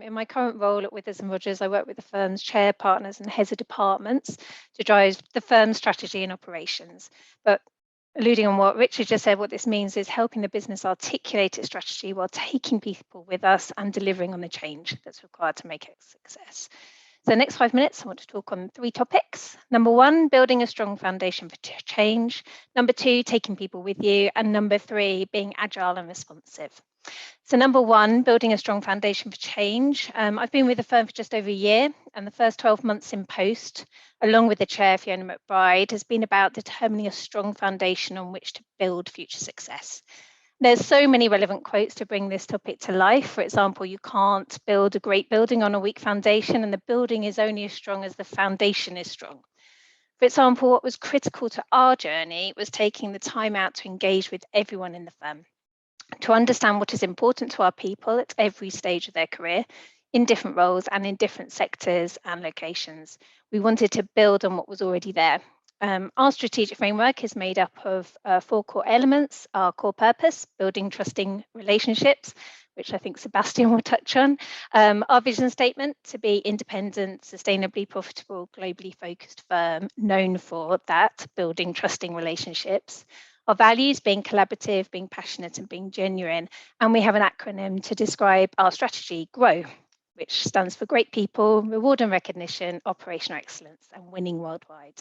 In my current role at Withers and Rogers, I work with the firm's chair partners and heads of departments to drive the firm's strategy and operations. But alluding on what Richard just said, what this means is helping the business articulate its strategy while taking people with us and delivering on the change that's required to make it a success. So the next 5 minutes, I want to talk on 3 topics. Number 1, building a strong foundation for change. Number 2, taking people with you. And number 3, being agile and responsive. So number 1, building a strong foundation for change. I've been with the firm for just over a year, and the first 12 months in post, along with the chair, Fiona McBride, has been about determining a strong foundation on which to build future success. There's so many relevant quotes to bring this topic to life. For example, you can't build a great building on a weak foundation, and the building is only as strong as the foundation is strong. For example, what was critical to our journey was taking the time out to engage with everyone in the firm, to understand what is important to our people at every stage of their career, in different roles and in different sectors and locations. We wanted to build on what was already there. Our strategic framework is made up of 4 core elements: our core purpose, building trusting relationships, which I think Sebastian will touch on, our vision statement, to be independent, sustainably profitable, globally focused firm known for that, building trusting relationships. Our values, being collaborative, being passionate and being genuine. And we have an acronym to describe our strategy, GROW, which stands for Great People, Reward and Recognition, Operational Excellence and Winning Worldwide.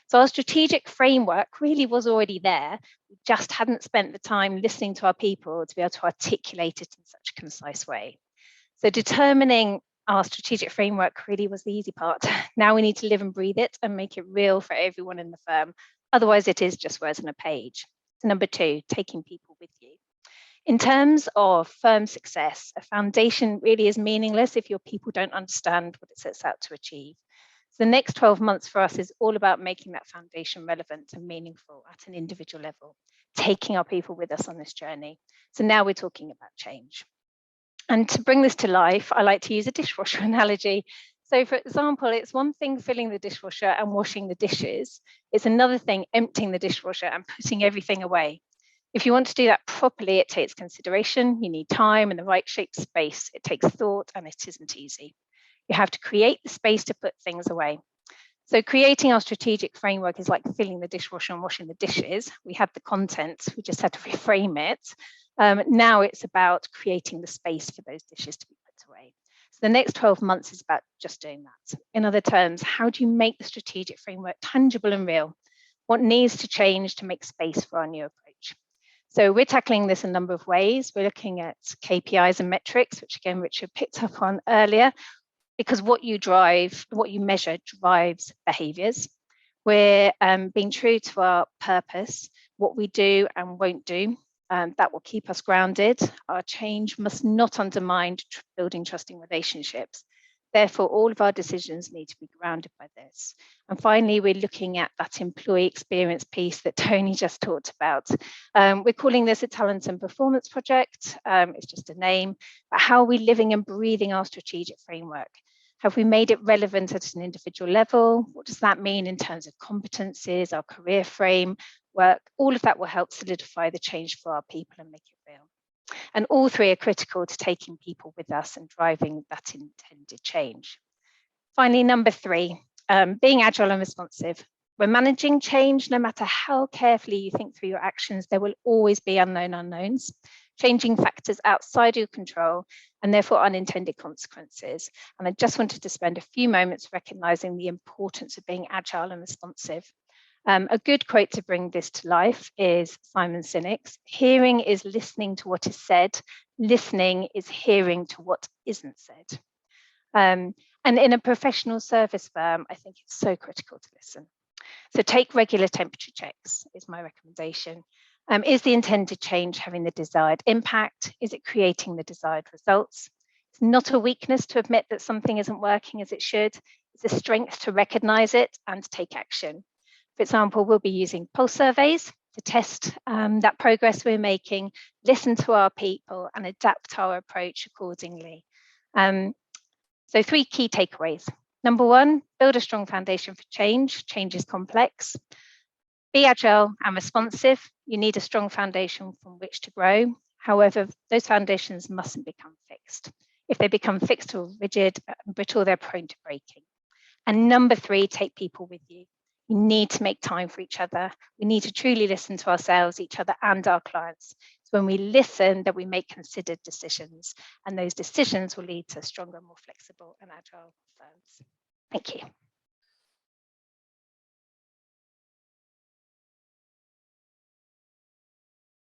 So our strategic framework really was already there. We just hadn't spent the time listening to our people to be able to articulate it in such a concise way. So determining our strategic framework really was the easy part. Now we need to live and breathe it and make it real for everyone in the firm. Otherwise, it is just words on a page. So number 2, taking people with you. In terms of firm success, a foundation really is meaningless if your people don't understand what it sets out to achieve. So the next 12 months for us is all about making that foundation relevant and meaningful at an individual level, taking our people with us on this journey. So now we're talking about change. And to bring this to life, I like to use a dishwasher analogy. So for example, it's one thing filling the dishwasher and washing the dishes. It's another thing emptying the dishwasher and putting everything away. If you want to do that properly, it takes consideration. You need time and the right shaped space. It takes thought and it isn't easy. You have to create the space to put things away. So creating our strategic framework is like filling the dishwasher and washing the dishes. We had the content, we just had to reframe it. Now it's about creating the space for those dishes to be put away. So the next 12 months is about just doing that. In other terms, how do you make the strategic framework tangible and real? What needs to change to make space for our new approach? So we're tackling this a number of ways. We're looking at KPIs and metrics, which again, Richard picked up on earlier, because what you measure drives behaviours. We're being true to our purpose, what we do and won't do. That will keep us grounded. Our change must not undermine building trusting relationships. Therefore, all of our decisions need to be grounded by this. And finally, we're looking at that employee experience piece that Tony just talked about. We're calling this a talent and performance project. It's just a name, but how are we living and breathing our strategic framework? Have we made it relevant at an individual level? What does that mean in terms of competencies, our career framework? All of that will help solidify the change for our people and make it real. And all 3 are critical to taking people with us and driving that intended change. Finally, number 3, being agile and responsive. When managing change, no matter how carefully you think through your actions, there will always be unknown unknowns, changing factors outside your control, and therefore unintended consequences. And I just wanted to spend a few moments recognizing the importance of being agile and responsive. A good quote to bring this to life is Simon Sinek's: hearing is listening to what is said, listening is hearing to what isn't said. And in a professional service firm, I think it's so critical to listen. So take regular temperature checks is my recommendation. Is the intended change having the desired impact? Is it creating the desired results? It's not a weakness to admit that something isn't working as it should. It's a strength to recognize it and take action. For example, we'll be using pulse surveys to test that progress we're making, listen to our people and adapt our approach accordingly. So 3 key takeaways. Number 1, build a strong foundation for change. Change is complex. Be agile and responsive. You need a strong foundation from which to grow. However, those foundations mustn't become fixed. If they become fixed or rigid and brittle, they're prone to breaking. And number 3, take people with you. You need to make time for each other. We need to truly listen to ourselves, each other, and our clients. So when we listen, that we make considered decisions, and those decisions will lead to stronger, more flexible and agile firms. Thank you.